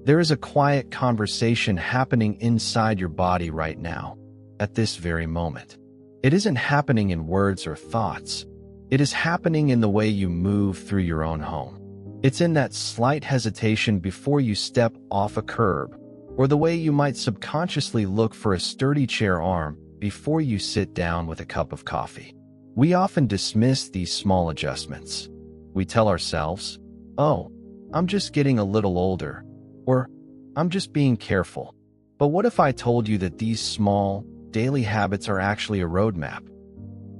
There is a quiet conversation happening inside your body right now, at this very moment. It isn't happening in words or thoughts. It is happening in the way you move through your own home. It's in that slight hesitation before you step off a curb, or the way you might subconsciously look for a sturdy chair arm before you sit down with a cup of coffee. We often dismiss these small adjustments. We tell ourselves, "Oh, I'm just getting a little older," or "I'm just being careful." But what if I told you that these small, daily habits are actually a roadmap?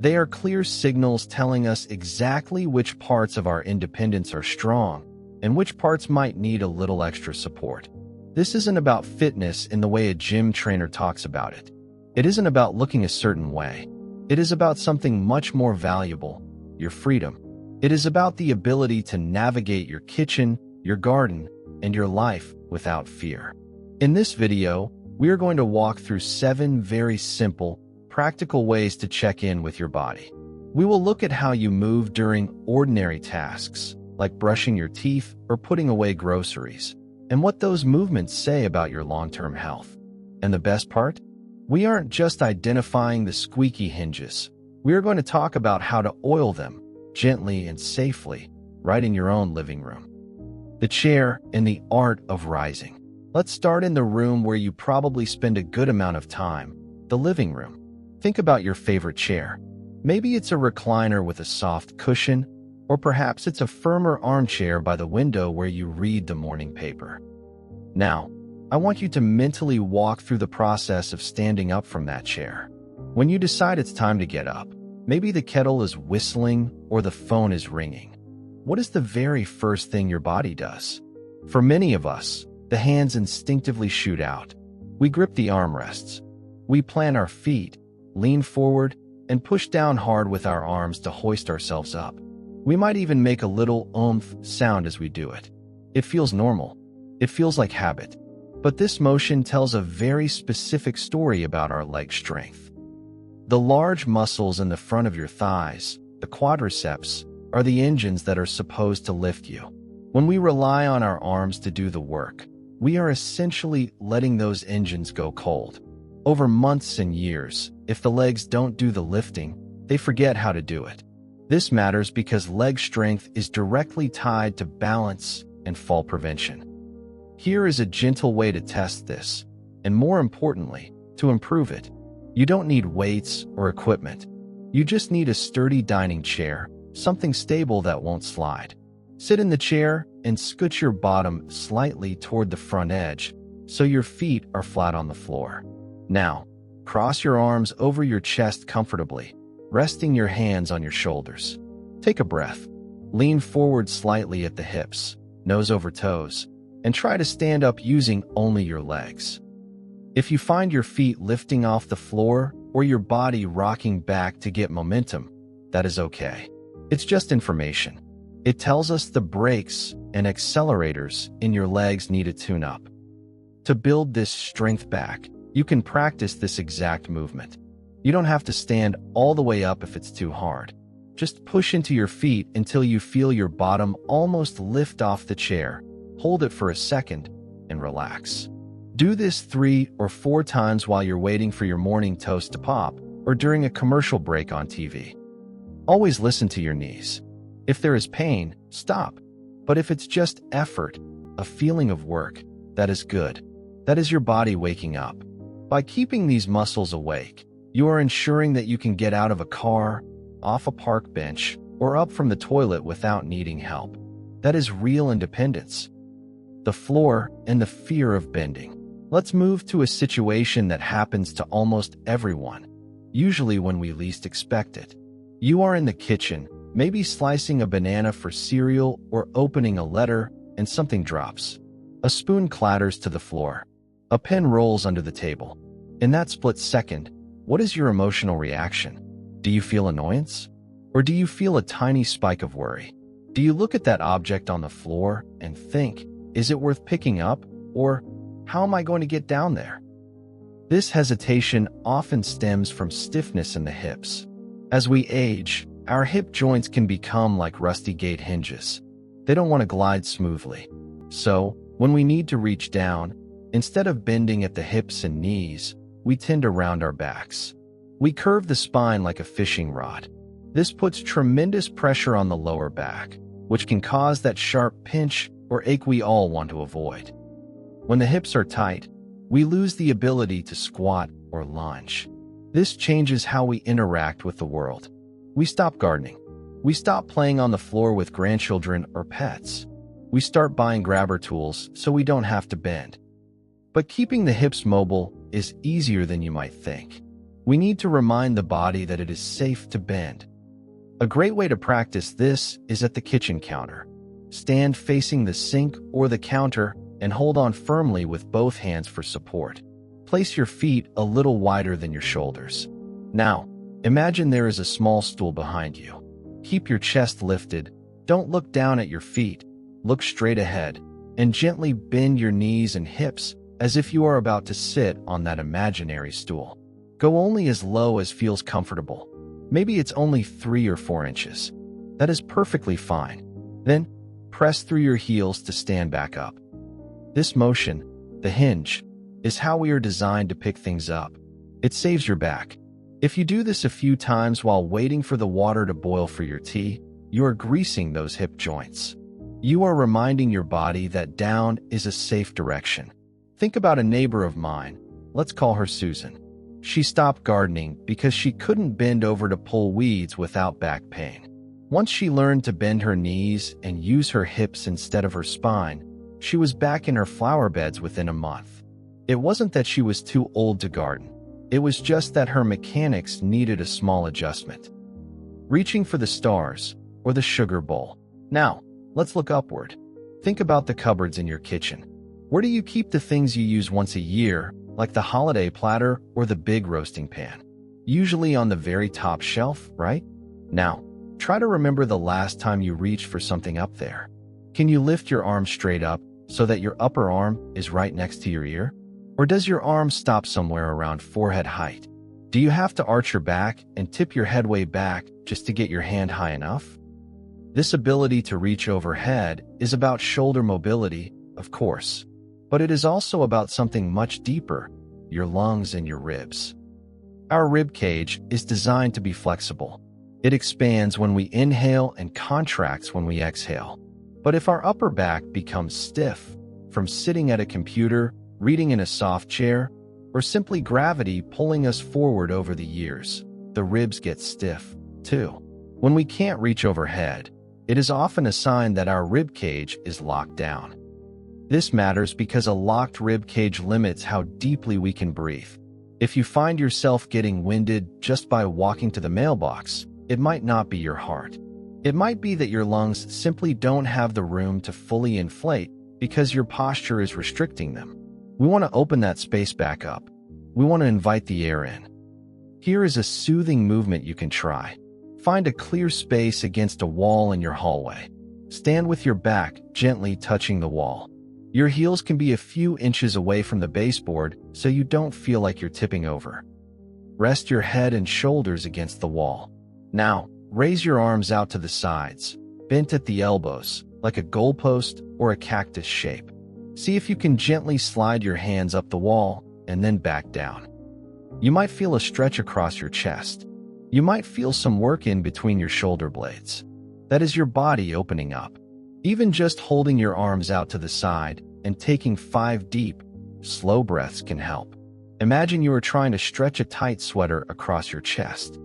They are clear signals telling us exactly which parts of our independence are strong and which parts might need a little extra support. This isn't about fitness in the way a gym trainer talks about it. It isn't about looking a certain way. It is about something much more valuable, your freedom. It is about the ability to navigate your kitchen, your garden, and your life without fear. In this video, we are going to walk through 7 very simple, practical ways to check in with your body. We will look at how you move during ordinary tasks, like brushing your teeth or putting away groceries, and what those movements say about your long-term health. And the best part? We aren't just identifying the squeaky hinges. We are going to talk about how to oil them gently and safely, right in your own living room. The chair and the art of rising. Let's start in the room where you probably spend a good amount of time, the living room. Think about your favorite chair. Maybe it's a recliner with a soft cushion, or perhaps it's a firmer armchair by the window where you read the morning paper. Now, I want you to mentally walk through the process of standing up from that chair. When you decide it's time to get up, maybe the kettle is whistling or the phone is ringing. What is the very first thing your body does? For many of us, the hands instinctively shoot out. We grip the armrests. We plant our feet, lean forward, and push down hard with our arms to hoist ourselves up. We might even make a little oomph sound as we do it. It feels normal. It feels like habit. But this motion tells a very specific story about our leg strength. The large muscles in the front of your thighs, the quadriceps, are the engines that are supposed to lift you. When we rely on our arms to do the work, we are essentially letting those engines go cold. Over months and years, if the legs don't do the lifting, they forget how to do it. This matters because leg strength is directly tied to balance and fall prevention. Here is a gentle way to test this, and more importantly, to improve it. You don't need weights or equipment. You just need a sturdy dining chair, something stable that won't slide. Sit in the chair and scoot your bottom slightly toward the front edge so your feet are flat on the floor. Now, cross your arms over your chest comfortably, resting your hands on your shoulders. Take a breath. Lean forward slightly at the hips, nose over toes, and try to stand up using only your legs. If you find your feet lifting off the floor or your body rocking back to get momentum, that is okay. It's just information. It tells us the brakes and accelerators in your legs need a tune-up. To build this strength back, you can practice this exact movement. You don't have to stand all the way up if it's too hard. Just push into your feet until you feel your bottom almost lift off the chair. Hold it for a second and relax. Do this 3 or 4 times while you're waiting for your morning toast to pop or during a commercial break on TV. Always listen to your knees. If there is pain, stop. But if it's just effort, a feeling of work, that is good. That is your body waking up. By keeping these muscles awake, you are ensuring that you can get out of a car, off a park bench, or up from the toilet without needing help. That is real independence. The floor and the fear of bending. Let's move to a situation that happens to almost everyone, usually when we least expect it. You are in the kitchen, maybe slicing a banana for cereal or opening a letter, and something drops. A spoon clatters to the floor. A pen rolls under the table. In that split second, what is your emotional reaction? Do you feel annoyance? Or do you feel a tiny spike of worry? Do you look at that object on the floor and think, is it worth picking up? Or, how am I going to get down there? This hesitation often stems from stiffness in the hips. As we age, our hip joints can become like rusty gate hinges. They don't want to glide smoothly. So, When we need to reach down, instead of bending at the hips and knees, we tend around our backs. We curve the spine like a fishing rod. This puts tremendous pressure on the lower back, which can cause that sharp pinch or ache we all want to avoid. When the hips are tight, we lose the ability to squat or lunge. This changes how we interact with the world. We stop gardening. We stop playing on the floor with grandchildren or pets. We start buying grabber tools so we don't have to bend. But keeping the hips mobile is easier than you might think. We need to remind the body that it is safe to bend. A great way to practice this is at the kitchen counter. Stand facing the sink or the counter and hold on firmly with both hands for support. Place your feet a little wider than your shoulders. Now, imagine there is a small stool behind you. Keep your chest lifted. Don't look down at your feet. Look straight ahead and gently bend your knees and hips as if you are about to sit on that imaginary stool. Go only as low as feels comfortable. Maybe it's only 3 or 4 inches. That is perfectly fine. Then, press through your heels to stand back up. This motion, the hinge, is how we are designed to pick things up. It saves your back. If you do this a few times while waiting for the water to boil for your tea, you are greasing those hip joints. You are reminding your body that down is a safe direction. Think about a neighbor of mine. Let's call her Susan. She stopped gardening because she couldn't bend over to pull weeds without back pain. Once she learned to bend her knees and use her hips instead of her spine, she was back in her flower beds within a month. It wasn't that she was too old to garden. It was just that her mechanics needed a small adjustment. Reaching for the stars or the sugar bowl. Now, let's look upward. Think about the cupboards in your kitchen. Where do you keep the things you use once a year, like the holiday platter or the big roasting pan? Usually on the very top shelf, right? Now, try to remember the last time you reached for something up there. Can you lift your arm straight up so that your upper arm is right next to your ear? Or does your arm stop somewhere around forehead height? Do you have to arch your back and tip your head way back just to get your hand high enough? This ability to reach overhead is about shoulder mobility, of course, but it is also about something much deeper, your lungs and your ribs. Our rib cage is designed to be flexible. It expands when we inhale and contracts when we exhale. But if our upper back becomes stiff from sitting at a computer, reading in a soft chair, or simply gravity pulling us forward over the years, the ribs get stiff, too. When we can't reach overhead, it is often a sign that our rib cage is locked down. This matters because a locked rib cage limits how deeply we can breathe. If you find yourself getting winded just by walking to the mailbox, it might not be your heart. It might be that your lungs simply don't have the room to fully inflate because your posture is restricting them. We want to open that space back up. We want to invite the air in. Here is a soothing movement you can try. Find a clear space against a wall in your hallway. Stand with your back gently touching the wall. Your heels can be a few inches away from the baseboard so you don't feel like you're tipping over. Rest your head and shoulders against the wall. Now, raise your arms out to the sides, bent at the elbows, like a goalpost or a cactus shape. See if you can gently slide your hands up the wall and then back down. You might feel a stretch across your chest. You might feel some work in between your shoulder blades. That is your body opening up. Even just holding your arms out to the side and taking 5 deep, slow breaths can help. Imagine you are trying to stretch a tight sweater across your chest.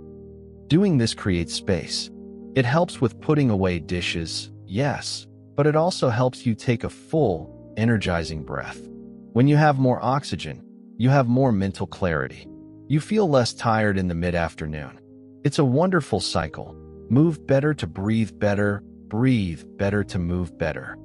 Doing this creates space. It helps with putting away dishes, yes, but it also helps you take a full, energizing breath. When you have more oxygen, you have more mental clarity. You feel less tired in the mid-afternoon. It's a wonderful cycle. Move better to breathe better to move better.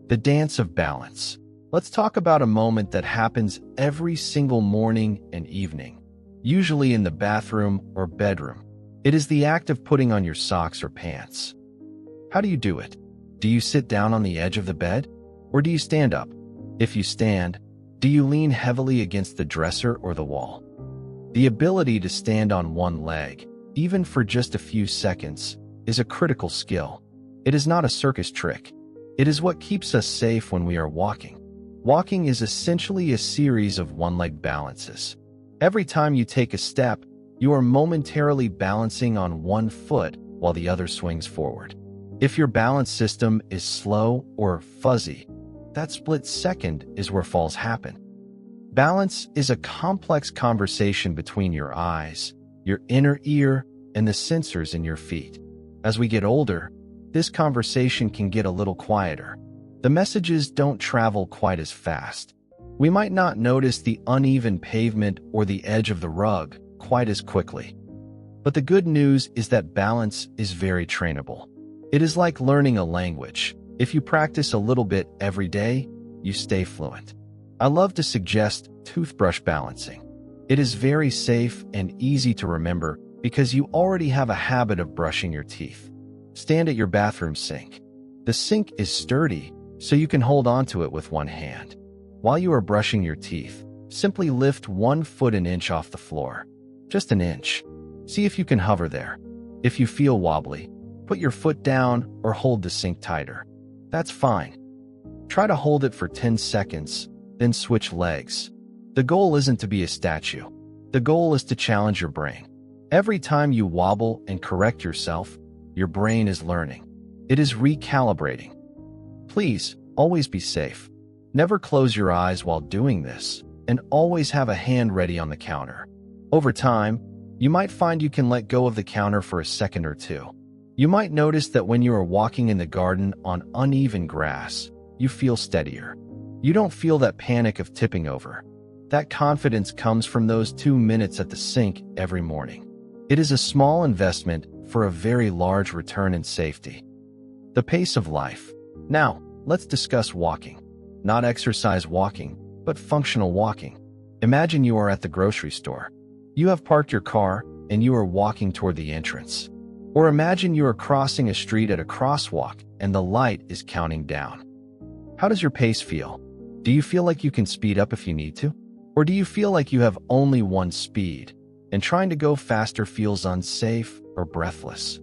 The dance of balance. Let's talk about a moment that happens every single morning and evening, usually in the bathroom or bedroom. It is the act of putting on your socks or pants. How do you do it? Do you sit down on the edge of the bed? Or do you stand up? If you stand, do you lean heavily against the dresser or the wall? The ability to stand on one leg, even for just a few seconds, is a critical skill. It is not a circus trick. It is what keeps us safe when we are walking, Walking is essentially a series of one-leg balances. Every time you take a step, you are momentarily balancing on one foot while the other swings forward. If your balance system is slow or fuzzy, that split second is where falls happen. Balance is a complex conversation between your eyes, your inner ear, and the sensors in your feet. As we get older, this conversation can get a little quieter. The messages don't travel quite as fast. We might not notice the uneven pavement or the edge of the rug quite as quickly. But the good news is that balance is very trainable. It is like learning a language. If you practice a little bit every day, you stay fluent. I love to suggest toothbrush balancing. It is very safe and easy to remember because you already have a habit of brushing your teeth. Stand at your bathroom sink. The sink is sturdy, so you can hold onto it with one hand. While you are brushing your teeth, simply lift 1 foot an inch off the floor. Just an inch. See if you can hover there. If you feel wobbly, put your foot down or hold the sink tighter. That's fine. Try to hold it for 10 seconds, then switch legs. The goal isn't to be a statue. The goal is to challenge your brain. Every time you wobble and correct yourself, your brain is learning. It is recalibrating. Please, always be safe. Never close your eyes while doing this, and always have a hand ready on the counter. Over time, you might find you can let go of the counter for a second or two. You might notice that when you are walking in the garden on uneven grass, you feel steadier. You don't feel that panic of tipping over. That confidence comes from those 2 minutes at the sink every morning. It is a small investment for a very large return in safety. The pace of life. Now, let's discuss walking. Not exercise walking, but functional walking. Imagine you are at the grocery store. You have parked your car and you are walking toward the entrance. Or imagine you are crossing a street at a crosswalk and the light is counting down. How does your pace feel? Do you feel like you can speed up if you need to? Or do you feel like you have only one speed, and trying to go faster feels unsafe or breathless?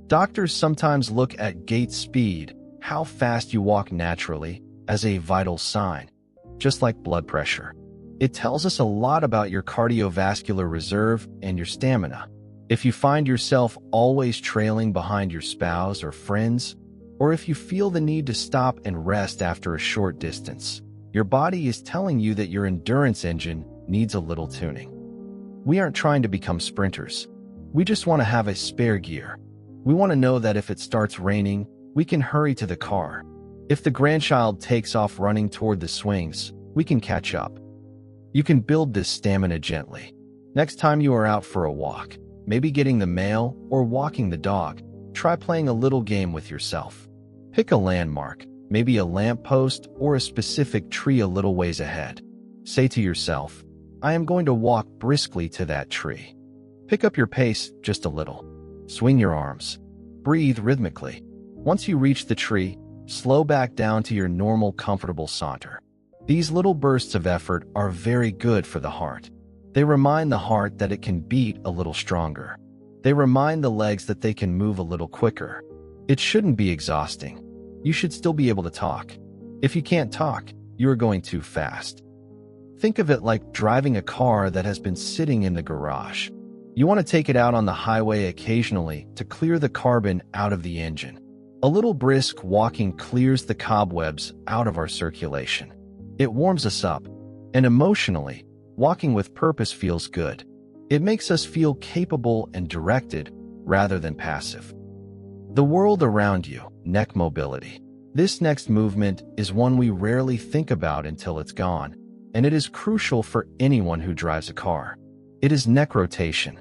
Doctors sometimes look at gait speed, how fast you walk naturally, as a vital sign, just like blood pressure. It tells us a lot about your cardiovascular reserve and your stamina. If you find yourself always trailing behind your spouse or friends, or if you feel the need to stop and rest after a short distance, your body is telling you that your endurance engine needs a little tuning. We aren't trying to become sprinters. We just want to have a spare gear. We want to know that if it starts raining, we can hurry to the car. If the grandchild takes off running toward the swings, we can catch up. You can build this stamina gently. Next time you are out for a walk, maybe getting the mail or walking the dog, try playing a little game with yourself. Pick a landmark, maybe a lamppost or a specific tree a little ways ahead. Say to yourself, I am going to walk briskly to that tree. Pick up your pace just a little. Swing your arms. Breathe rhythmically. Once you reach the tree, slow back down to your normal, comfortable saunter. These little bursts of effort are very good for the heart. They remind the heart that it can beat a little stronger. They remind the legs that they can move a little quicker. It shouldn't be exhausting. You should still be able to talk. If you can't talk, you are going too fast. Think of it like driving a car that has been sitting in the garage. You want to take it out on the highway occasionally to clear the carbon out of the engine. A little brisk walking clears the cobwebs out of our circulation. It warms us up, and emotionally, walking with purpose feels good. It makes us feel capable and directed rather than passive. The world around you, neck mobility. This next movement is one we rarely think about until it's gone, and it is crucial for anyone who drives a car. It is neck rotation.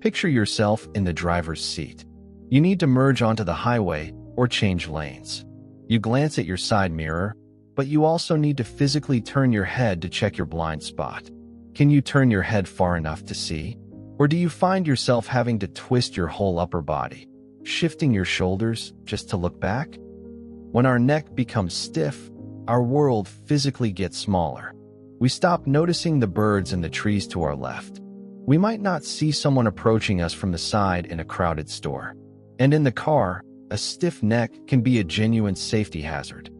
Picture yourself in the driver's seat. You need to merge onto the highway or change lanes. You glance at your side mirror, but you also need to physically turn your head to check your blind spot. Can you turn your head far enough to see? Or do you find yourself having to twist your whole upper body, shifting your shoulders just to look back? When our neck becomes stiff, our world physically gets smaller. We stop noticing the birds and the trees to our left. We might not see someone approaching us from the side in a crowded store. And in the car, a stiff neck can be a genuine safety hazard.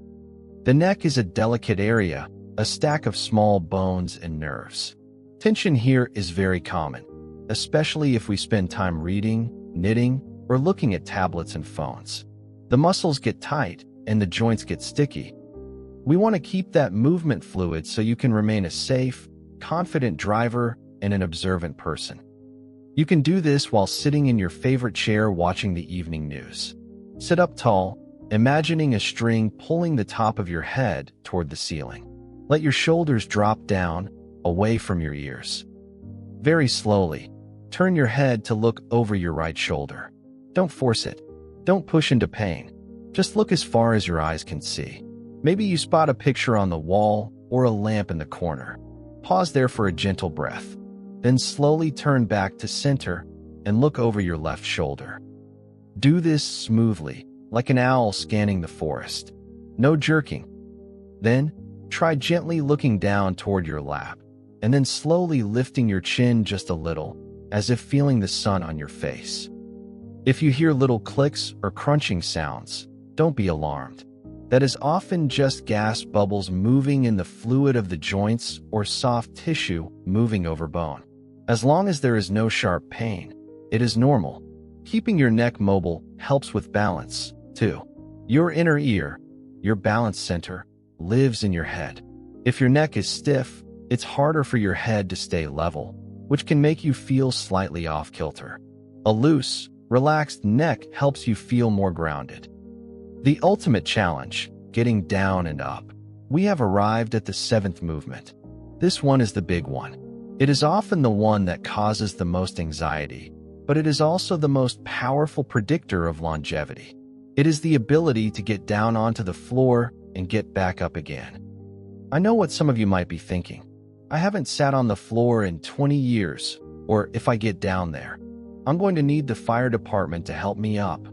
The neck is a delicate area, a stack of small bones and nerves. Tension here is very common, especially if we spend time reading, knitting, or looking at tablets and phones. The muscles get tight and the joints get sticky. We want to keep that movement fluid so you can remain a safe, confident driver and an observant person. You can do this while sitting in your favorite chair watching the evening news. Sit up tall, imagining a string pulling the top of your head toward the ceiling. Let your shoulders drop down, away from your ears. Very slowly, turn your head to look over your right shoulder. Don't force it. Don't push into pain. Just look as far as your eyes can see. Maybe you spot a picture on the wall or a lamp in the corner. Pause there for a gentle breath. Then slowly turn back to center and look over your left shoulder. Do this smoothly, like an owl scanning the forest. No jerking. Then, try gently looking down toward your lap, and then slowly lifting your chin just a little, as if feeling the sun on your face. If you hear little clicks or crunching sounds, don't be alarmed. That is often just gas bubbles moving in the fluid of the joints or soft tissue moving over bone. As long as there is no sharp pain, it is normal. Keeping your neck mobile helps with balance, too. Your inner ear, your balance center, lives in your head. If your neck is stiff, it's harder for your head to stay level, which can make you feel slightly off kilter. A loose, relaxed neck helps you feel more grounded. The ultimate challenge, getting down and up. We have arrived at the 7th movement. This one is the big one. It is often the one that causes the most anxiety, but it is also the most powerful predictor of longevity. It is the ability to get down onto the floor and get back up again. I know what some of you might be thinking. I haven't sat on the floor in 20 years, or if I get down there, I'm going to need the fire department to help me up.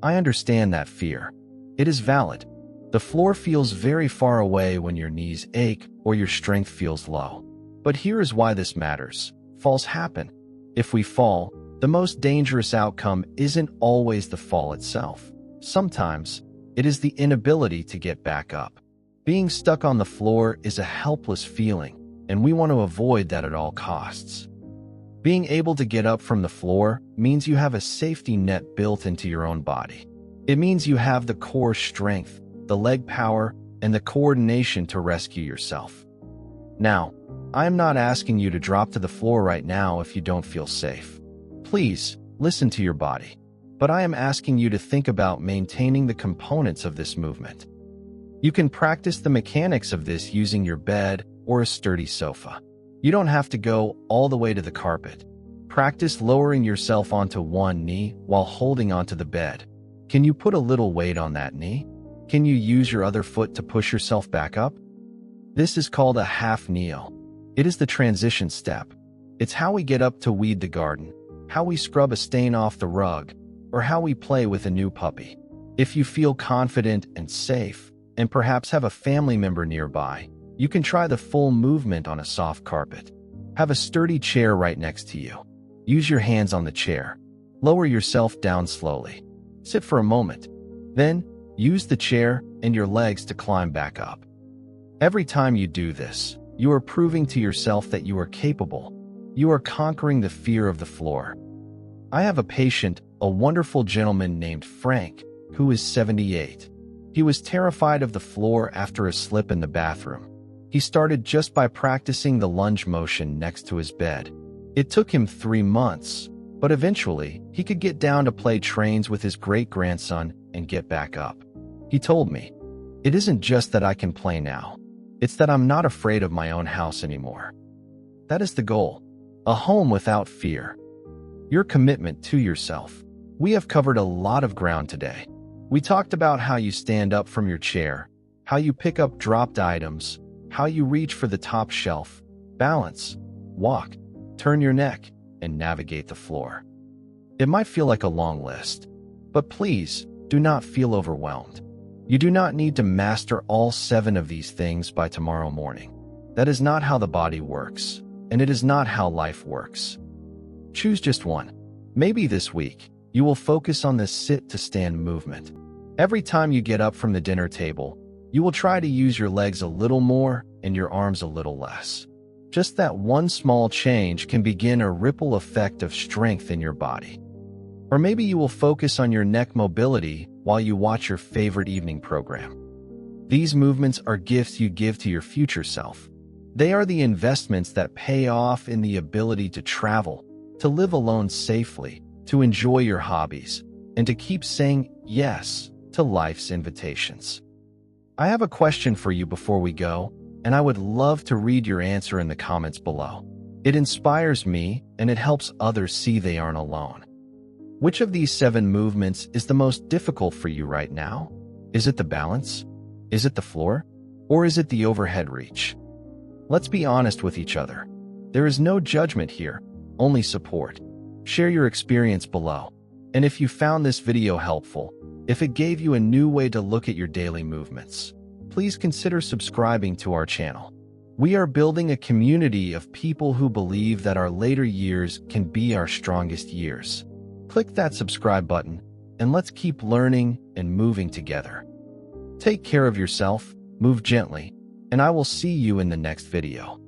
I understand that fear. It is valid. The floor feels very far away when your knees ache or your strength feels low. But here is why this matters. Falls happen. If we fall, the most dangerous outcome isn't always the fall itself. Sometimes, it is the inability to get back up. Being stuck on the floor is a helpless feeling, and we want to avoid that at all costs. Being able to get up from the floor means you have a safety net built into your own body. It means you have the core strength, the leg power, and the coordination to rescue yourself. Now, I am not asking you to drop to the floor right now if you don't feel safe. Please, listen to your body. But I am asking you to think about maintaining the components of this movement. You can practice the mechanics of this using your bed or a sturdy sofa. You don't have to go all the way to the carpet. Practice lowering yourself onto one knee while holding onto the bed. Can you put a little weight on that knee? Can you use your other foot to push yourself back up? This is called a half kneel. It is the transition step. It's how we get up to weed the garden, how we scrub a stain off the rug, or how we play with a new puppy. If you feel confident and safe, and perhaps have a family member nearby, you can try the full movement on a soft carpet. Have a sturdy chair right next to you. Use your hands on the chair. Lower yourself down slowly. Sit for a moment. Then, use the chair and your legs to climb back up. Every time you do this, you are proving to yourself that you are capable. You are conquering the fear of the floor. I have a patient, a wonderful gentleman named Frank, who is 78. He was terrified of the floor after a slip in the bathroom. He started just by practicing the lunge motion next to his bed. It took him 3 months, but eventually he could get down to play trains with his great-grandson and get back up. He told me, "It isn't just that I can play now. It's that I'm not afraid of my own house anymore." That is the goal. A home without fear. Your commitment to yourself. We have covered a lot of ground today. We talked about how you stand up from your chair, how you pick up dropped items, how you reach for the top shelf, balance, walk, turn your neck, and navigate the floor. It might feel like a long list, but please do not feel overwhelmed. You do not need to master all 7 of these things by tomorrow morning. That is not how the body works, and it is not how life works. Choose just one. Maybe this week, you will focus on this sit-to-stand movement. Every time you get up from the dinner table, You will try to use your legs a little more and your arms a little less. Just that one small change can begin a ripple effect of strength in your body. Or maybe you will focus on your neck mobility while you watch your favorite evening program. These movements are gifts you give to your future self. They are the investments that pay off in the ability to travel, to live alone safely, to enjoy your hobbies, and to keep saying yes to life's invitations. I have a question for you before we go, and I would love to read your answer in the comments below. It inspires me, and it helps others see they aren't alone. Which of these 7 movements is the most difficult for you right now? Is it the balance? Is it the floor? Or is it the overhead reach? Let's be honest with each other. There is no judgment here, only support. Share your experience below. And if you found this video helpful, if it gave you a new way to look at your daily movements, please consider subscribing to our channel. We are building a community of people who believe that our later years can be our strongest years. Click that subscribe button, and let's keep learning and moving together. Take care of yourself, move gently, and I will see you in the next video.